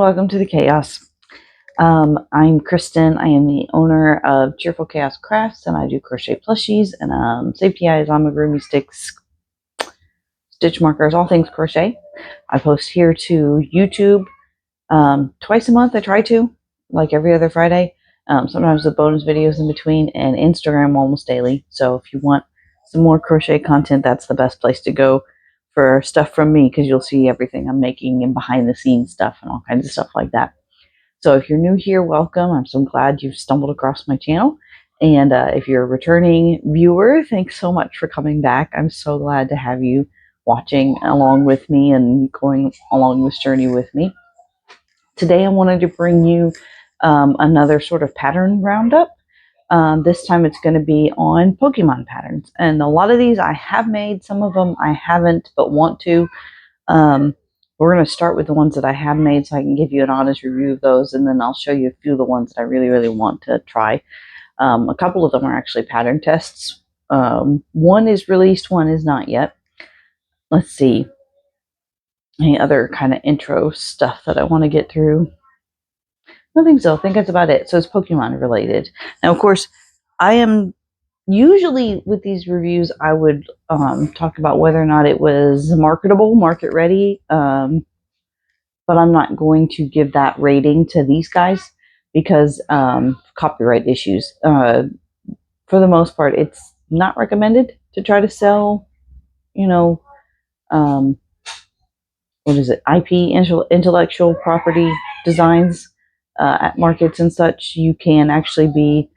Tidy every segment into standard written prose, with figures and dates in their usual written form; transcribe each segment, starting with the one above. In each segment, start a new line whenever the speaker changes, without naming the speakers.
welcome to the Chaos. I'm Kristen. I am the owner of Cheerful Chaos Crafts, and I do crochet plushies and safety eyes, amigurumi sticks, stitch markers, all things crochet. I post here to YouTube twice a month. I try to, like every other Friday. Sometimes with bonus videos in between, and Instagram almost daily. So if you want some more crochet content, that's the best place to go for stuff from me, because you'll see everything I'm making and behind the scenes stuff and all kinds of stuff like that. So if you're new here, welcome. I'm so glad you've stumbled across my channel. And if you're a returning viewer, thanks so much for coming back. I'm so glad to have you watching along with me and going along this journey with me. Today I wanted to bring you another sort of pattern roundup. This time it's going to be on Pokemon patterns. And a lot of these I have made, some of them I haven't but want to. We're going to start with the ones that I have made so I can give you an honest review of those, and then I'll show you a few of the ones that I really, really want to try. A couple of them are actually pattern tests. One is released, one is not yet. Let's see. Any other kind of intro stuff that I want to get through? I think so. I think that's about it. So it's Pokemon related. Now, of course, I am usually with these reviews, I would talk about whether or not it was marketable, market ready. But I'm not going to give that rating to these guys because copyright issues. For the most part, it's not recommended to try to sell, what is it, IP, intellectual property designs at markets and such. You can actually be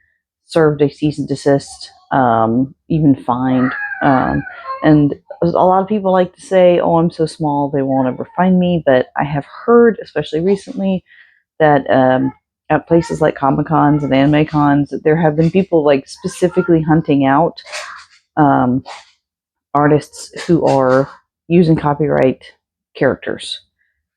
served a cease and desist, even fined. And a lot of people like to say, oh, I'm so small, they won't ever find me. But I have heard, especially recently, that at places like Comic Cons and anime cons, there have been people like specifically hunting out artists who are using copyright characters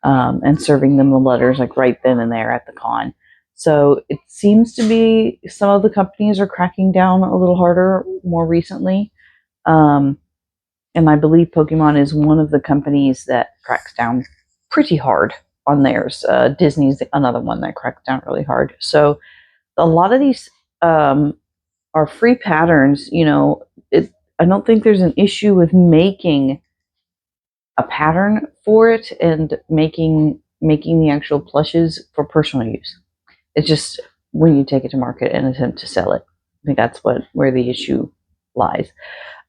and serving them the letters like right then and there at the con. So it seems to be some of the companies are cracking down a little harder more recently. And I believe Pokemon is one of the companies that cracks down pretty hard on theirs. Disney's another one that cracks down really hard. So a lot of these are free patterns. I don't think there's an issue with making a pattern for it and making the actual plushes for personal use. It's just when you take it to market and attempt to sell it. I think that's where the issue lies.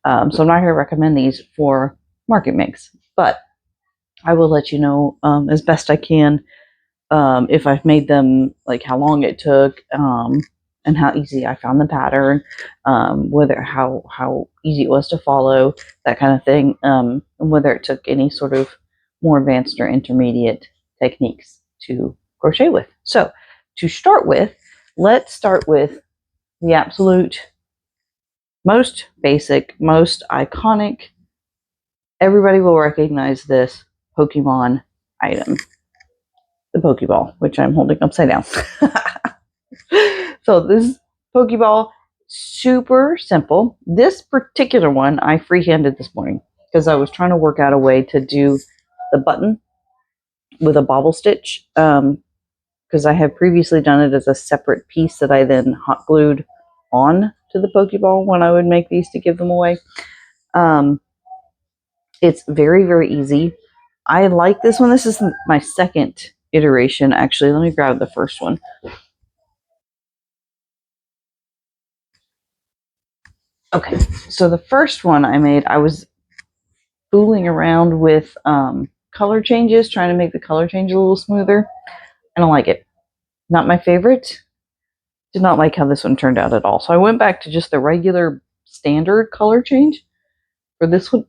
So I'm not going to recommend these for market mix, but I will let you know as best I can if I've made them, like how long it took, and how easy I found the pattern, whether how easy it was to follow, that kind of thing, and whether it took any sort of more advanced or intermediate techniques to crochet with. So to start with, let's start with the absolute most basic, most iconic, everybody will recognize this Pokemon item, the Pokeball, which I'm holding upside down. So this Pokeball, super simple. This particular one I freehanded this morning because I was trying to work out a way to do the button with a bobble stitch, because I have previously done it as a separate piece that I then hot glued on to the Pokeball when I would make these to give them away. It's very, very easy. I like this one. This is my second iteration, actually. Let me grab the first one. Okay, so the first one I made, I was fooling around with color changes, trying to make the color change a little smoother. I don't like it. Not my favorite. Did not like how this one turned out at all. So I went back to just the regular standard color change for this one.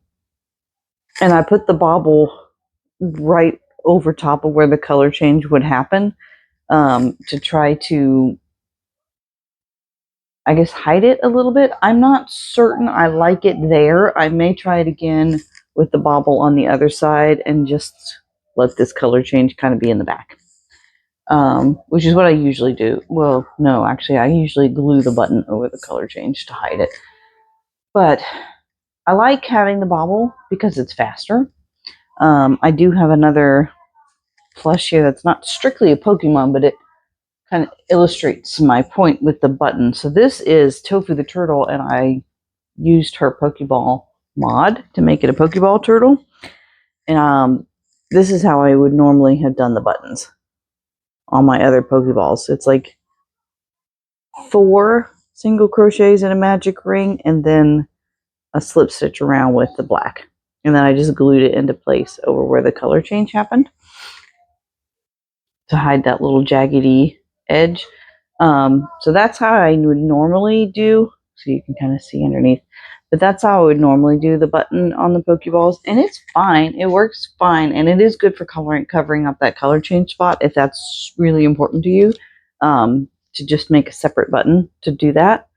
And I put the bobble right over top of where the color change would happen, to try to, I guess, hide it a little bit. I'm not certain I like it there. I may try it again with the bobble on the other side and just let this color change kind of be in the back, which is what I usually do. Well, no, actually, I usually glue the button over the color change to hide it. But I like having the bobble because it's faster. I do have another plush here that's not strictly a Pokemon, but it kind of illustrates my point with the button. So this is Tofu the turtle, and I used her Pokeball mod to make it a Pokeball turtle. And this is how I would normally have done the buttons on my other Pokeballs. It's like 4 single crochets in a magic ring, and then a slip stitch around with the black. And then I just glued it into place over where the color change happened to hide that little jaggedy edge. So that's how I would normally do. So you can kind of see underneath. But that's how I would normally do the button on the Pokeballs. And it's fine. It works fine. And it is good for covering up that color change spot if that's really important to you. To just make a separate button to do that.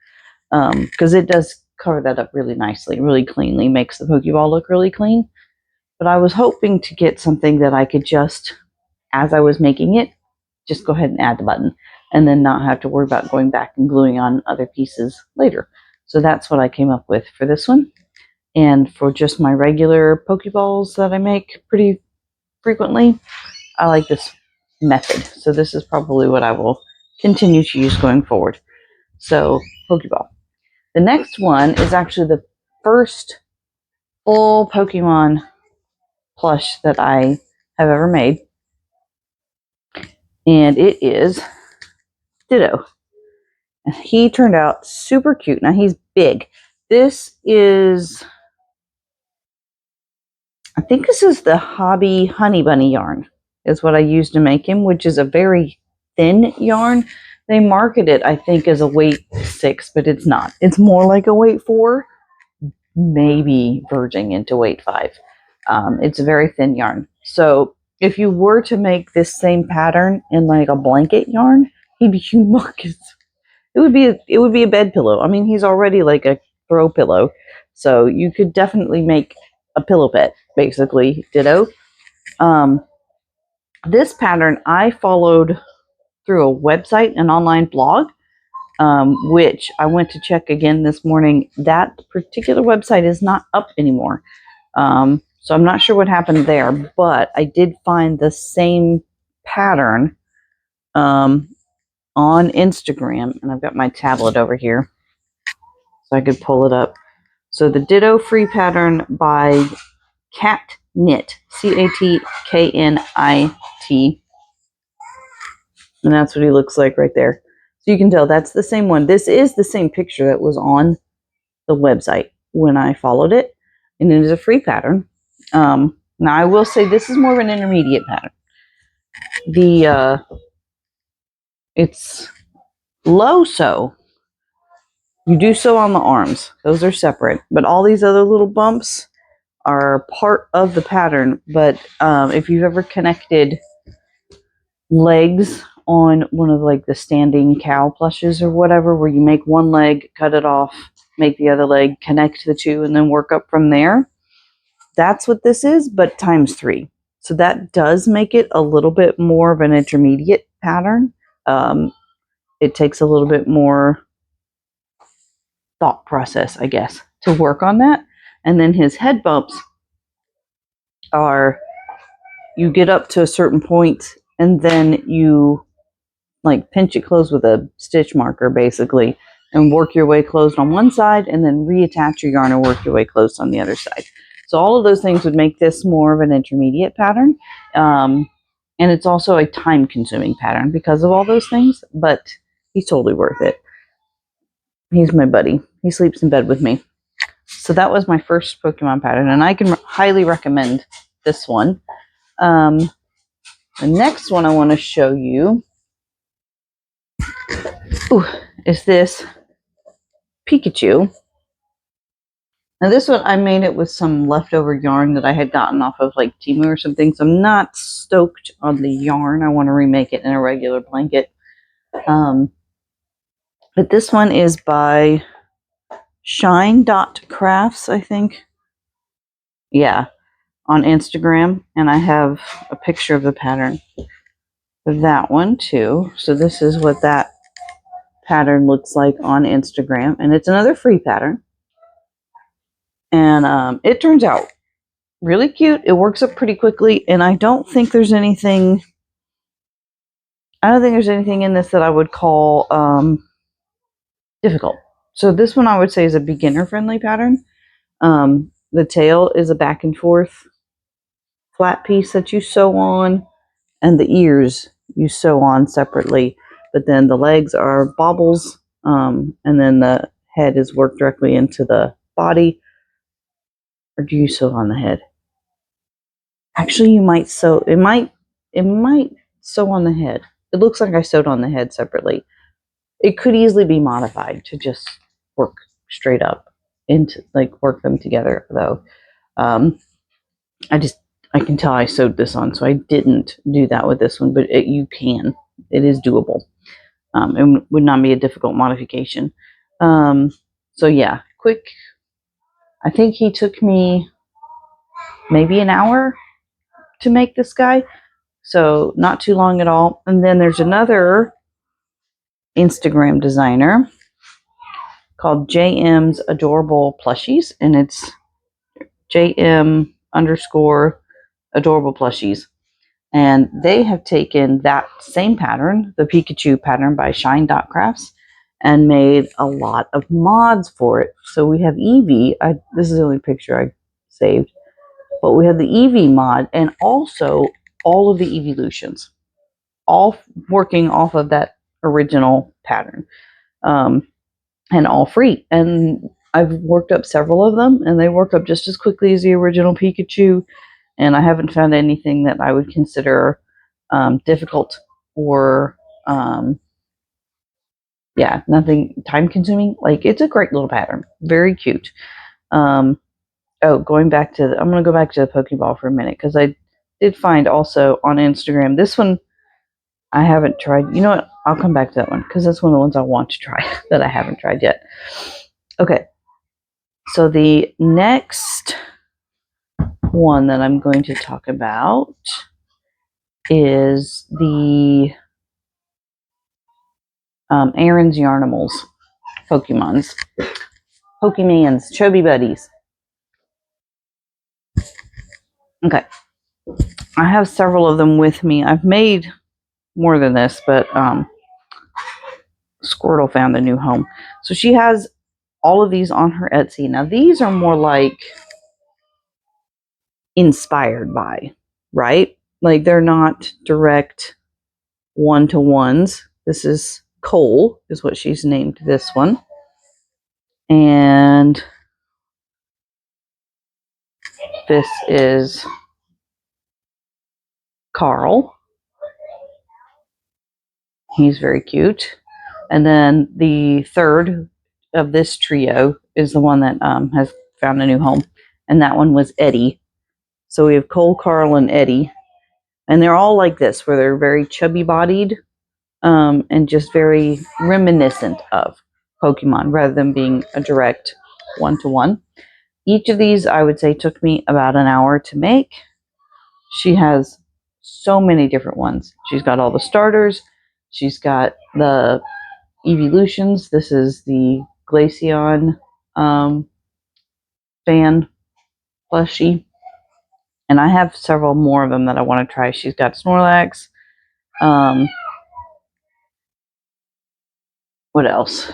Because it does cover that up really nicely, really cleanly, makes the Pokeball look really clean. But I was hoping to get something that I could just, as I was making it, just go ahead and add the button and then not have to worry about going back and gluing on other pieces later. So that's what I came up with for this one. And for just my regular Pokeballs that I make pretty frequently, I like this method. So this is probably what I will continue to use going forward. So Pokeball. The next one is actually the first full Pokemon plush that I have ever made. And it is Ditto. And he turned out super cute. Now he's big. This is, I think this is the Hobby Honey Bunny yarn is what I used to make him, which is a very thin yarn. They market it, I think, as a weight 6, but it's not. It's more like a weight 4, maybe verging into weight 5. It's a very thin yarn. So if you were to make this same pattern in like a blanket yarn, he'd be humongous. It would be a bed pillow. I mean, he's already like a throw pillow, so you could definitely make a pillow pet, basically. Ditto. This pattern I followed through a website, an online blog, which I went to check again this morning. That particular website is not up anymore. So I'm not sure what happened there, but I did find the same pattern on Instagram, and I've got my tablet over here so I could pull it up. So the Ditto free pattern by Cat Knit, Catknit, and that's what he looks like right there. So you can tell that's the same one. This is the same picture that was on the website when I followed it, and it is a free pattern. Now I will say this is more of an intermediate pattern. It's low sew. You do sew on the arms. Those are separate. But all these other little bumps are part of the pattern. But if you've ever connected legs on one of like the standing cow plushes or whatever, where you make one leg, cut it off, make the other leg, connect the two, and then work up from there, that's what this is, but times 3. So that does make it a little bit more of an intermediate pattern. It takes a little bit more thought process, I guess, to work on that. And then his head bumps are, you get up to a certain point and then you like pinch it closed with a stitch marker basically and work your way closed on one side and then reattach your yarn and work your way closed on the other side. So all of those things would make this more of an intermediate pattern. And it's also a time consuming pattern because of all those things, but he's totally worth it. He's my buddy. He sleeps in bed with me. So that was my first Pokemon pattern, and I can highly recommend this one. The next one I want to show you is this Pikachu. Now this one, I made it with some leftover yarn that I had gotten off of like Temu or something, so I'm not stoked on the yarn. I want to remake it in a regular blanket. But this one is by Shine.crafts, I think. Yeah, on Instagram, and I have a picture of the pattern for that one too. So this is what that pattern looks like on Instagram, and it's another free pattern. And it turns out really cute. It works up pretty quickly, and I don't think there's anything I don't think there's anything in this that I would call difficult. So this one I would say is a beginner friendly pattern. The tail is a back and forth flat piece that you sew on, and the ears you sew on separately, but then the legs are bobbles, and then the head is worked directly into the body. Or do you sew on the head? Actually, you might sew, it might sew on the head. It looks like I sewed on the head separately. It could easily be modified to just work straight up into, like, work them together though. I can tell I sewed this on, so I didn't do that with this one, but you can. It is doable. It would not be a difficult modification. So yeah, quick. I think he took me maybe an hour to make this guy, so not too long at all. And then there's another Instagram designer called JM's Adorable Plushies, and it's JM _ Adorable Plushies. And they have taken that same pattern, the Pikachu pattern by Shine Crafts, and made a lot of mods for it. So we have Eevee. This is the only picture I saved. But we have the Eevee mod and also all of the Eeveelutions, all working off of that original pattern, and all free. And I've worked up several of them, and they work up just as quickly as the original Pikachu. And I haven't found anything that I would consider difficult or, nothing time consuming. Like, it's a great little pattern, very cute. Going back to I'm going to go back to the Pokeball for a minute, because I did find also on Instagram, this one I haven't tried. You know what? I'll come back to that one, because that's one of the ones I want to try that I haven't tried yet. Okay. So the next one that I'm going to talk about is the Aaron's Yarnimals Pokemons. Chobi Buddies. Okay. I have several of them with me. I've made more than this, but Squirtle found a new home. So she has all of these on her Etsy. Now, these are more like inspired by, right? Like, they're not direct one-to-ones. This is Cole, is what she's named this one. And this is Carl. He's very cute. And then the third of this trio is the one that has found a new home. And that one was Eddie. So we have Cole, Carl, and Eddie. And they're all like this, where they're very chubby bodied, and just very reminiscent of Pokemon, rather than being a direct one-to-one. Each of these, I would say, took me about an hour to make. She has so many different ones. She's got all the starters. She's got the Eeveelutions. This is the Glaceon fan plushie. And I have several more of them that I want to try. She's got Snorlax. What else?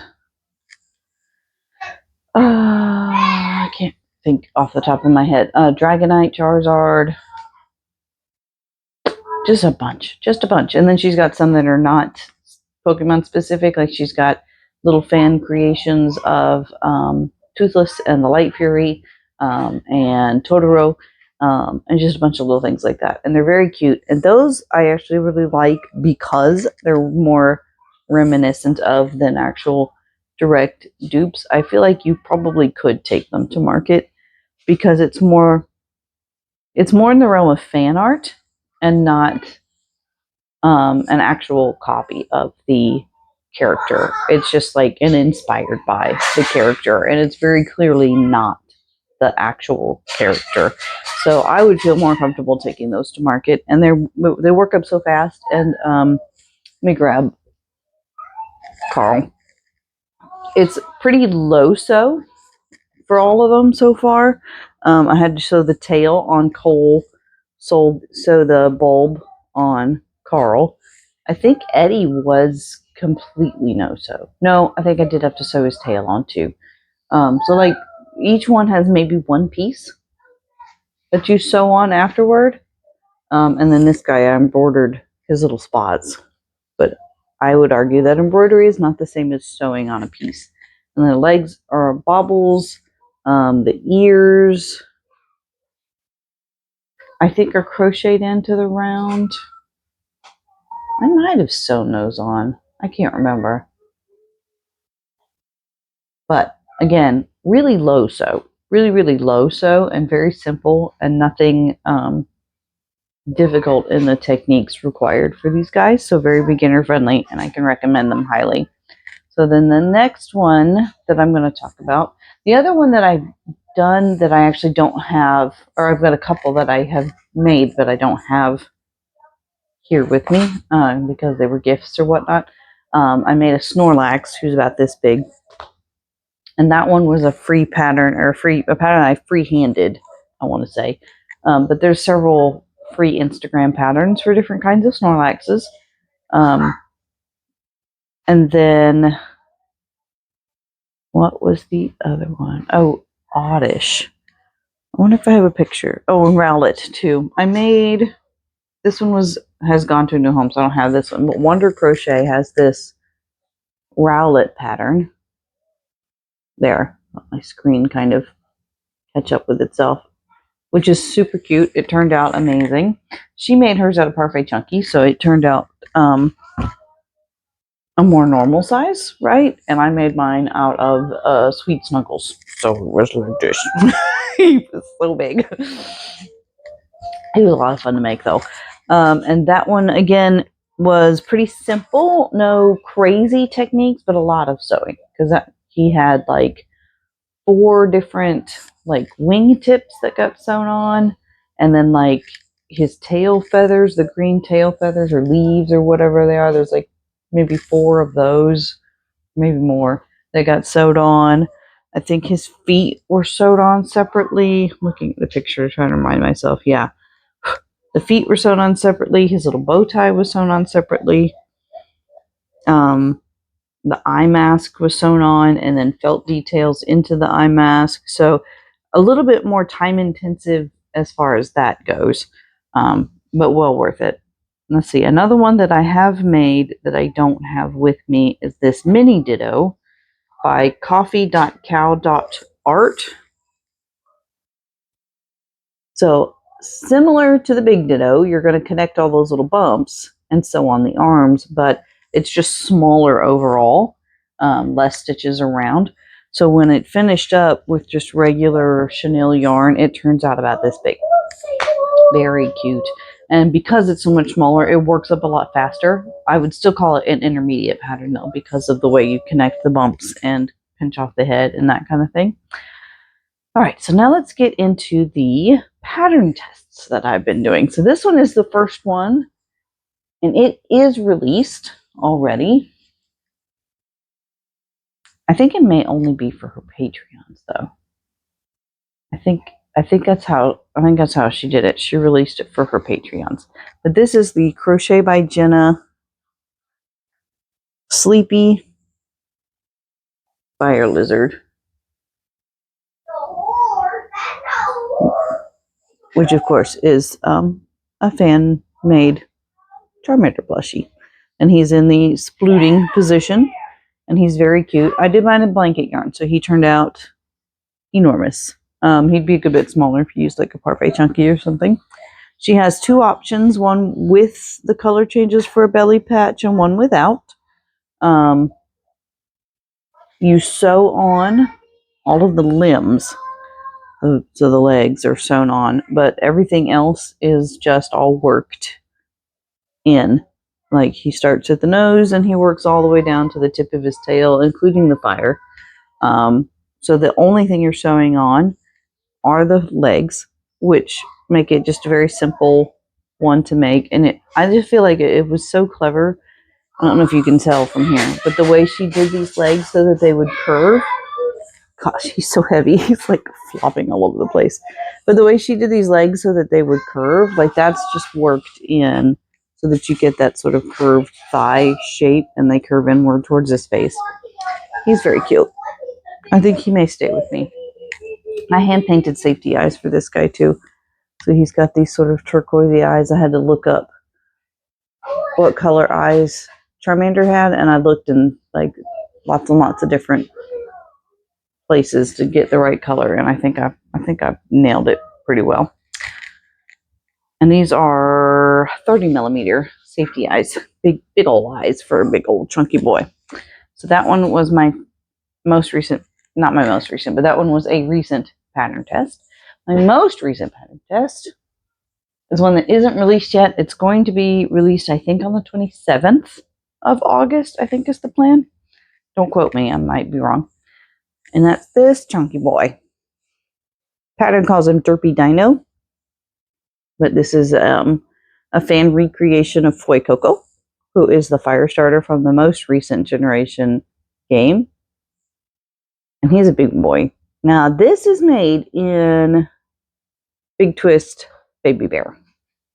I can't think off the top of my head. Dragonite, Charizard. Just a bunch. And then she's got some that are not Pokemon specific. Like, she's got little fan creations of Toothless and the Light Fury, and Totoro, and just a bunch of little things like that. And they're very cute. And those I actually really like, because they're more reminiscent of than actual direct dupes. I feel like you probably could take them to market, because it's more in the realm of fan art and not an actual copy of the character. It's just like an inspired by the character, and it's very clearly not the actual character. So I would feel more comfortable taking those to market, and they work up so fast. And let me grab Carl. It's pretty low sew for all of them so far. I had to sew the tail on Cole, sew the bulb on Carl, I think Eddie was completely no-sew. No, I think I did have to sew his tail on too. So like each one has maybe one piece that you sew on afterward. And then this guy, I embroidered his little spots. But I would argue that embroidery is not the same as sewing on a piece. And the legs are bobbles. The ears, I think, are crocheted into the round. I might have sewn those on. I can't remember. But again, really low sew. Really, really low sew and very simple and nothing difficult in the techniques required for these guys. So very beginner friendly, and I can recommend them highly. So then the next one that I'm going to talk about, the other one that I've done that I actually don't have, or I've got a couple that I have made but I don't have here with me because they were gifts or whatnot. I made a Snorlax who's about this big, and that one was a free pattern, or a pattern I free-handed, I want to say. But there's several free Instagram patterns for different kinds of Snorlaxes. And then what was the other one? Oh, Oddish. I wonder if I have a picture. Oh, and Rowlet too. I made, this one has gone to a new home, so I don't have this one. But Wonder Crochet has this Rowlet pattern. There, let my screen kind of catch up with itself, which is super cute. It turned out amazing. She made hers out of Parfait Chunky, so it turned out a more normal size, right? And I made mine out of Sweet Snuggles, so it was like this. He was so big. It was a lot of fun to make, though. And that one, again, was pretty simple. No crazy techniques, but a lot of sewing. Because he had, like, 4 different, like, wing tips that got sewn on. And then, like, his tail feathers, the green tail feathers or leaves or whatever they are. There's, like, maybe 4 of those, maybe more, that got sewed on. I think his feet were sewed on separately. Looking at the picture, trying to remind myself. Yeah. The feet were sewn on separately. His little bow tie was sewn on separately. The eye mask was sewn on, and then felt details into the eye mask. So a little bit more time intensive as far as that goes, but well worth it. Let's see. Another one that I have made that I don't have with me is this mini ditto by coffee.cow.art. So similar to the big ditto, you're going to connect all those little bumps and sew on the arms, but it's just smaller overall, less stitches around. So when it finished up with just regular chenille yarn, it turns out about this big. Very cute. And because it's so much smaller, it works up a lot faster. I would still call it an intermediate pattern, though, because of the way you connect the bumps and pinch off the head and that kind of thing. All right, so now let's get into the pattern tests that I've been doing. So this one is the first one, and it is released already. I think it may only be for her Patreons, though. I think that's how she did it. She released it for her Patreons. But this is the Crochet by Jenna Sleepy Fire Lizard, which of course is a fan-made Charmander plushie. And he's in the splooting position, and he's very cute. I did mine in blanket yarn, so he turned out enormous. He'd be a good bit smaller if you used like a Parfait Chunky or something. She has 2 options, one with the color changes for a belly patch and one without. You sew on all of the limbs, so the legs are sewn on, but everything else is just all worked in. Like, he starts at the nose and he works all the way down to the tip of his tail, including the fire. So the only thing you're sewing on are the legs, which make it just a very simple one to make. And I just feel like it was so clever. I don't know if you can tell from here, but the way she did these legs so that they would curve. Gosh, he's so heavy. He's like flopping all over the place. But the way she did these legs so that they would curve, like, that's just worked in so that you get that sort of curved thigh shape and they curve inward towards his face. He's very cute. I think he may stay with me. I hand painted safety eyes for this guy too. So he's got these sort of turquoisey eyes. I had to look up what color eyes Charmander had, and I looked in like lots and lots of different places to get the right color, and I think I've nailed it pretty well. And these are 30 millimeter safety eyes, big old eyes for a big old chunky boy. So that one was my most recent, not my most recent, but that one was a recent pattern test. My most recent pattern test is one that isn't released yet. It's going to be released, I think, on the 27th of August, I think is the plan. Don't quote me, I might be wrong. And that's this chunky boy. Pattern calls him Derpy Dino, but this is a fan recreation of Fuecoco, who is the fire starter from the most recent generation game. And he's a big boy. Now, this is made in Big Twist Baby Bear,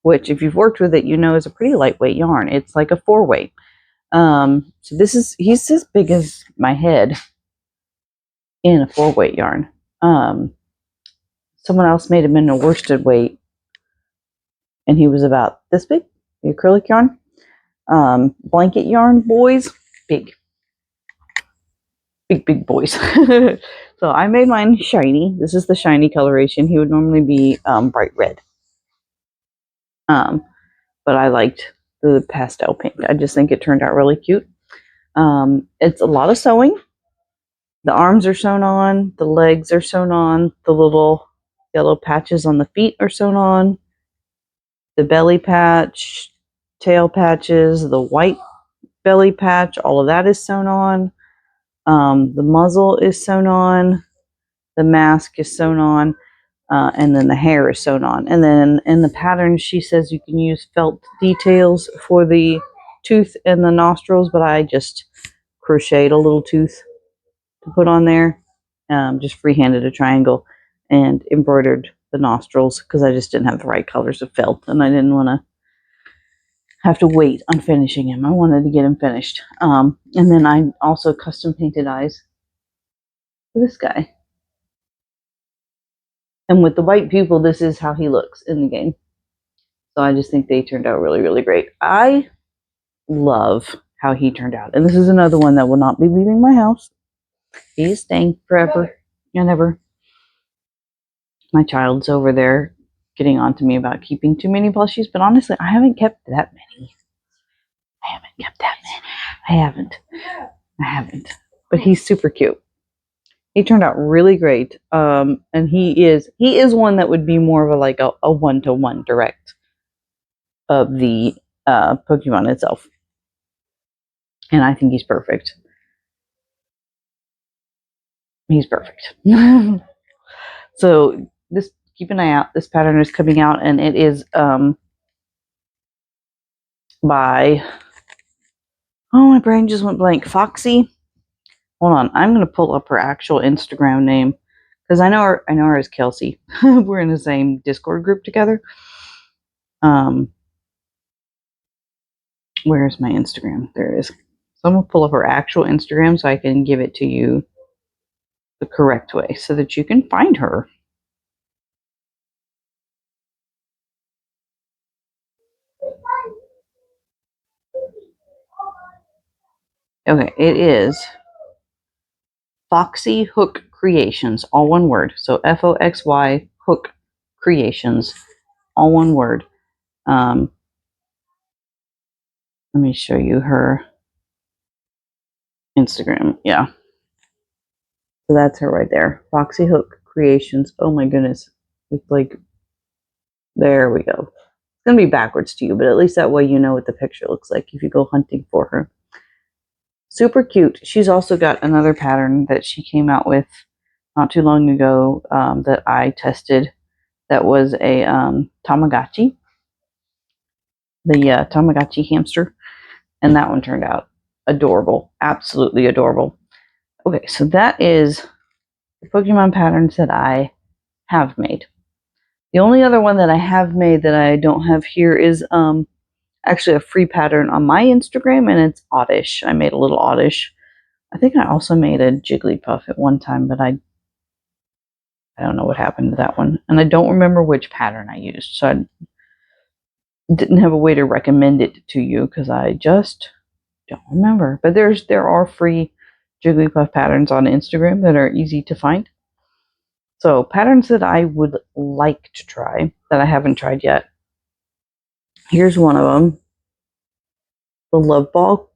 which if you've worked with it, you know is a pretty lightweight yarn. It's like a 4-weight. So he's as big as my head in a 4-weight yarn. Someone else made him in a worsted weight, and he was about this big, the acrylic yarn. Blanket yarn boys, big boys. So I made mine shiny. This is the shiny coloration. He would normally be bright red. But I liked the pastel pink. I just think it turned out really cute. It's a lot of sewing. The arms are sewn on. The legs are sewn on. The little yellow patches on the feet are sewn on. The belly patch, tail patches, the white belly patch, all of that is sewn on. The muzzle is sewn on. The mask is sewn on. And then the hair is sewn on. And then in the pattern, she says you can use felt details for the tooth and the nostrils, but I just crocheted a little tooth to put on there. Just freehanded a triangle and embroidered the nostrils because I just didn't have the right colors of felt, and I didn't want to have to wait on finishing him. I wanted to get him finished. And then I also custom painted eyes for this guy. And with the white pupil, this is how he looks in the game. So I just think they turned out really, really great. I love how he turned out. And this is another one that will not be leaving my house. He is staying forever and ever. My child's over there getting on to me about keeping too many plushies, but honestly, I haven't kept that many. I haven't. But he's super cute. He turned out really great. And he is one that would be more of a one-to-one direct of the Pokemon itself. And I think he's perfect. He's perfect. So keep an eye out. This pattern is coming out, and it is by, oh, my brain just went blank. Foxy. Hold on, I'm gonna pull up her actual Instagram name because I know her as Kelsey. We're in the same Discord group together. Where's my Instagram? There it is. So I'm gonna pull up her actual Instagram so I can give it to you the correct way so that you can find her. Okay, it is Foxy Hook Creations, all one word. So Foxy Hook Creations, all one word. Let me show you her Instagram. Yeah. So that's her right there. Foxy Hook Creations. Oh my goodness. It's like, there we go. It's going to be backwards to you, but at least that way you know what the picture looks like if you go hunting for her. Super cute. She's also got another pattern that she came out with not too long ago that I tested. That was a Tamagotchi. The Tamagotchi hamster. And that one turned out adorable. Absolutely adorable. Okay, so that is the Pokemon patterns that I have made. The only other one that I have made that I don't have here is actually a free pattern on my Instagram, and it's Oddish. I made a little Oddish. I think I also made a Jigglypuff at one time, but I don't know what happened to that one. And I don't remember which pattern I used, so I didn't have a way to recommend it to you because I just don't remember. But there are free Jigglypuff patterns on Instagram that are easy to find. So patterns that I would like to try that I haven't tried yet. Here's one of them. The Love Ball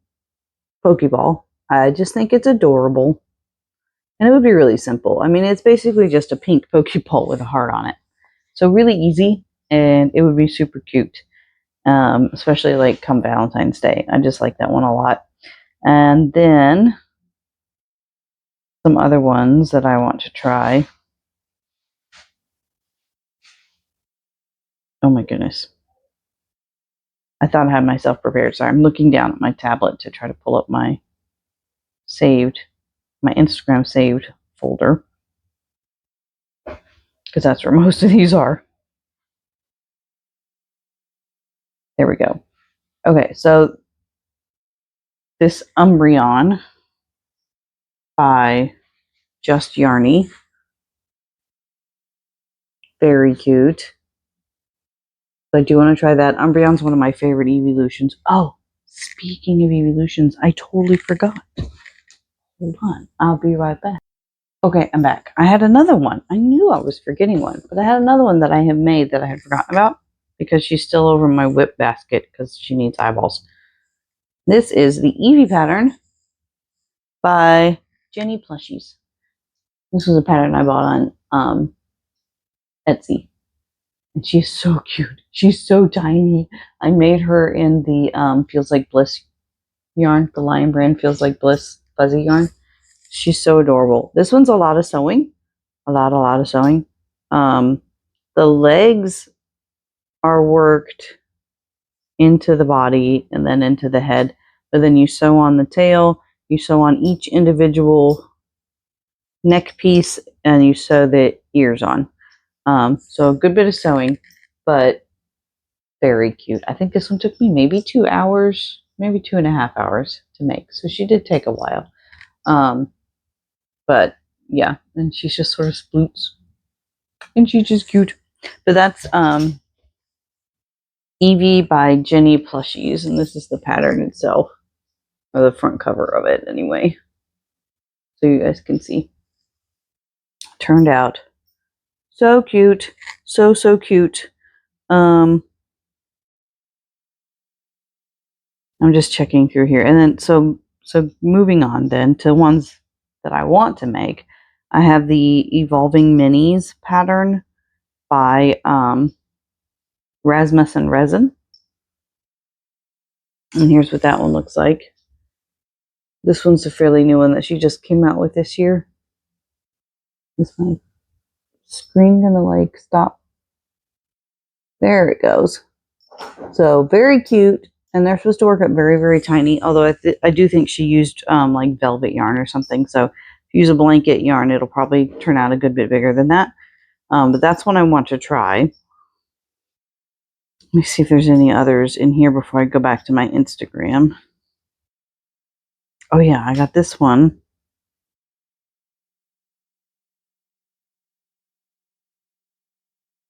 Pokeball. I just think it's adorable. And it would be really simple. I mean, it's basically just a pink Pokeball with a heart on it. So really easy, and it would be super cute. Especially like come Valentine's Day. I just like that one a lot. And then some other ones that I want to try. Oh my goodness. I thought I had myself prepared. Sorry, I'm looking down at my tablet to try to pull up my Instagram saved folder. Because that's where most of these are. There we go. Okay, so this Umbreon by Just Yarny. Very cute. So I do want to try that. Umbreon's one of my favorite evolutions. Oh, speaking of evolutions, I totally forgot. Hold on. I'll be right back. Okay, I'm back. I had another one. I knew I was forgetting one, but I had another one that I have made that I had forgotten about because she's still over my whip basket because she needs eyeballs. This is the Eevee pattern by Jenny Plushies. This was a pattern I bought on Etsy. And she's so cute. She's so tiny. I made her in the Feels Like Bliss yarn, the Lion Brand Feels Like Bliss fuzzy yarn. She's so adorable. This one's a lot of sewing. A lot of sewing. The legs are worked into the body and then into the head. But then you sew on the tail, you sew on each individual neck piece, and you sew the ears on. So a good bit of sewing, but very cute. I think this one took me maybe 2 hours, maybe 2.5 hours to make. So she did take a while. But yeah, and she's just sort of sploots. And she's just cute. But that's Eevee by Jenny Plushies, and this is the pattern itself, or the front cover of it anyway. So you guys can see. Turned out so cute. So cute. I'm just checking through here. And then so moving on then to ones that I want to make. I have the Evolving Minis pattern by Rasmussen Resin. And here's what that one looks like. This one's a fairly new one that she just came out with this year. Is my screen gonna like stop? There it goes. So very cute. And they're supposed to work up very tiny. Although I do think she used like velvet yarn or something. So if you use a blanket yarn, it'll probably turn out a good bit bigger than that. But that's one I want to try. Let me see if there's any others in here before I go back to my Instagram. Oh yeah, I got this one.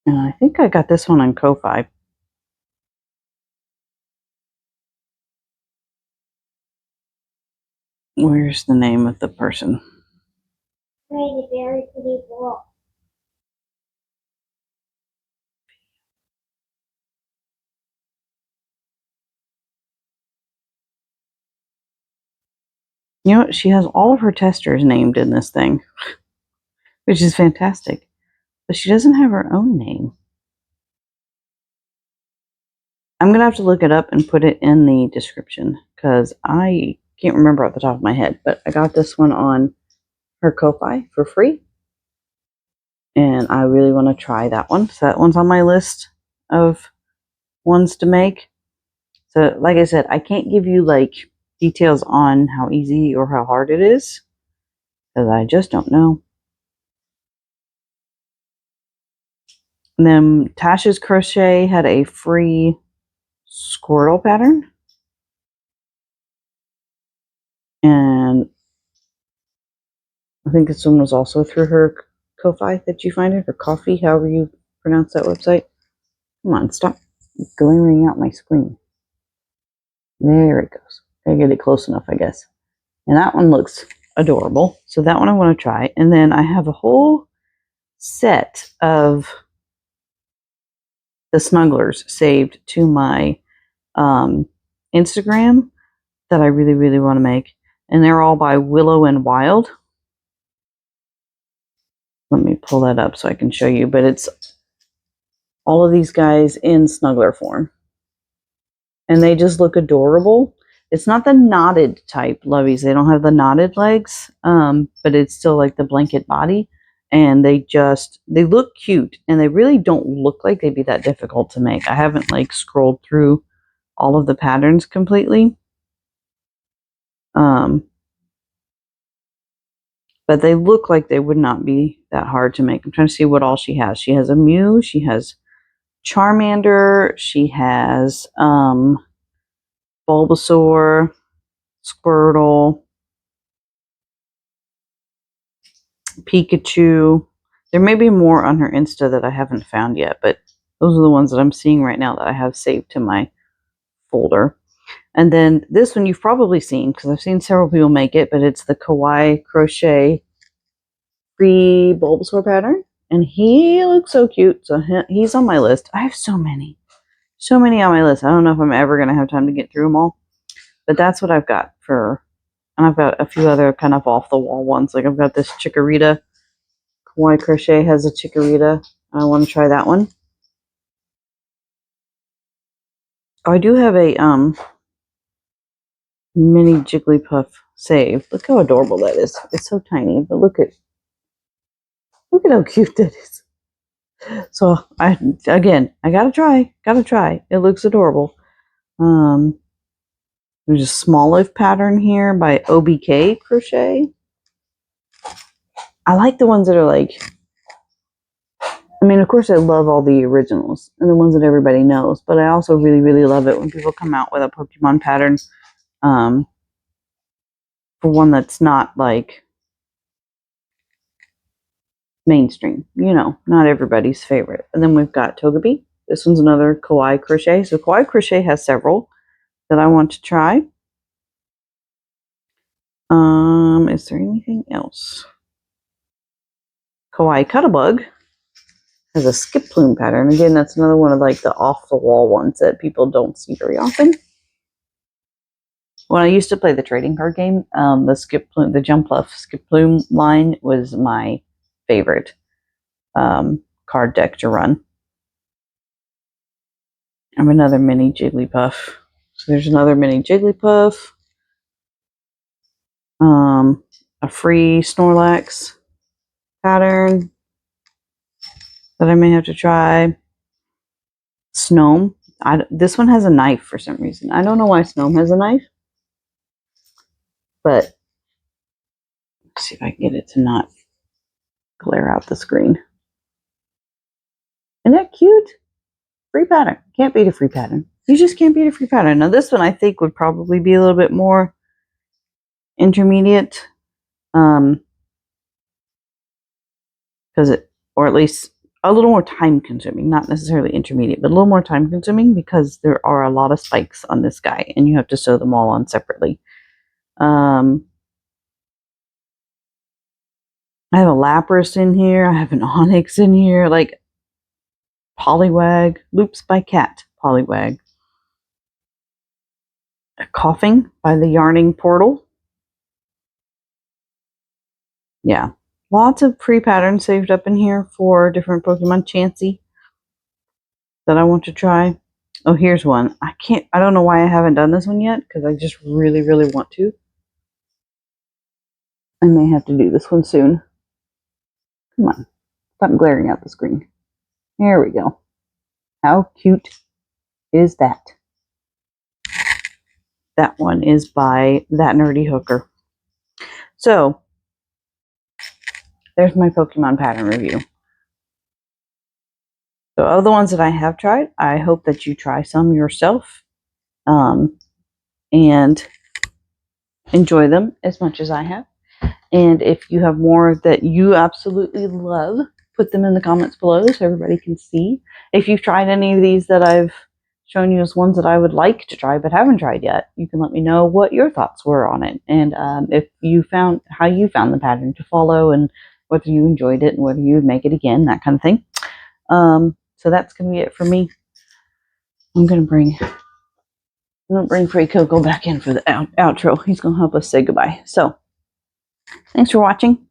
And I think I got this one on Ko-Fi. Where's the name of the person?
Very pretty book.
You know what? She has all of her testers named in this thing, which is fantastic. But she doesn't have her own name. I'm going to have to look it up and put it in the description because I can't remember off the top of my head. But I got this one on her Ko-Fi for free. And I really want to try that one. So that one's on my list of ones to make. So like I said, I can't give you like details on how easy or how hard it is because I just don't know. And then Tasha's Crochet had a free Squirtle pattern. And I think this one was also through her Ko-Fi that you find it, or Coffee, however you pronounce that website. Come on, stop glaring out my screen. There it goes. I get it close enough, I guess. And that one looks adorable. So that one I want to try. And then I have a whole set of the Snugglers saved to my Instagram that I really, really want to make. And they're all by Willow and Wild. Let me pull that up so I can show you. But it's all of these guys in Snuggler form. And they just look adorable. It's not the knotted type Loveys. They don't have the knotted legs, but it's still like the blanket body. And they look cute. And they really don't look like they'd be that difficult to make. I haven't like scrolled through all of the patterns completely. But they look like they would not be that hard to make. I'm trying to see what all she has. She has a Mew. She has Charmander. She has Bulbasaur, Squirtle, Pikachu. There may be more on her Insta that I haven't found yet, but those are the ones that I'm seeing right now that I have saved to my folder. And then this one you've probably seen because I've seen several people make it, but it's the Kawaii Crochet Free Bulbasaur pattern. And he looks so cute. So he's on my list. I have so many on my list. I don't know if I'm ever going to have time to get through them all. But that's what I've got for, and I've got a few other kind of off the wall ones. Like I've got this Chikorita. Kawaii Crochet has a Chikorita. I want to try that one. Oh, I do have a mini Jigglypuff saved. Look how adorable that is. It's so tiny, but look at how cute that is. So I gotta try. It looks adorable. There's a small leaf pattern here by OBK Crochet. I like the ones that are like, I mean, of course I love all the originals and the ones that everybody knows, but I also really, really love it when people come out with a Pokemon pattern for one that's not like mainstream, not everybody's favorite. And then we've got Togepi. This one's another Kawaii Crochet. So Kawaii Crochet has several that I want to try. Is there anything else? Kawaii Cuttlebug has a Skip Plume pattern. Again, that's another one of like the off-the-wall ones that people don't see very often. When I used to play the trading card game, the Jumpluff Skip Plume line was my favorite card deck to run. I have another mini Jigglypuff. So there's another mini Jigglypuff. A free Snorlax pattern that I may have to try. Snom. This one has a knife for some reason. I don't know why Snom has a knife. But let's see if I can get it to not glare out the screen. Isn't that cute? Free pattern. Can't beat a free pattern. You just can't beat a free pattern. Now this one I think would probably be a little bit more intermediate. Or at least a little more time consuming, not necessarily intermediate, but a little more time consuming because there are a lot of spikes on this guy and you have to sew them all on separately. I have a Lapras in here. I have an Onyx in here, like Poliwag, Loops by Cat, Poliwag. A Coughing by the Yarning Portal. Yeah. Lots of pre-patterns saved up in here for different Pokemon. Chansey that I want to try. Oh, here's one. I don't know why I haven't done this one yet because I just really, really want to. I may have to do this one soon. Come on. Stop glaring out the screen. There we go. How cute is that? That one is by That Nerdy Hooker. So, there's my Pokemon pattern review. So of the ones that I have tried, I hope that you try some yourself and enjoy them as much as I have. And if you have more that you absolutely love, put them in the comments below so everybody can see. If you've tried any of these that I've shown you as ones that I would like to try but haven't tried yet, you can let me know what your thoughts were on it. And if you found how you found the pattern to follow and whether you enjoyed it and whether you would make it again, that kind of thing. So that's going to be it for me. I'm going to bring Free Coco back in for the outro. He's going to help us say goodbye. So thanks for watching.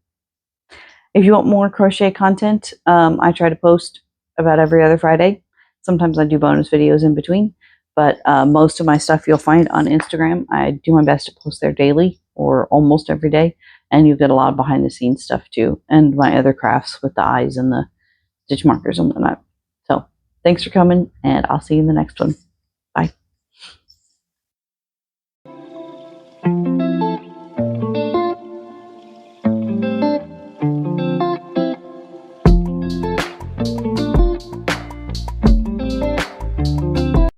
If you want more crochet content, I try to post about every other Friday. Sometimes I do bonus videos in between, but most of my stuff you'll find on Instagram. I do my best to post there daily or almost every day, and you get a lot of behind the scenes stuff too, and my other crafts with the eyes and the stitch markers and whatnot. So thanks for coming, and I'll see you in the next one.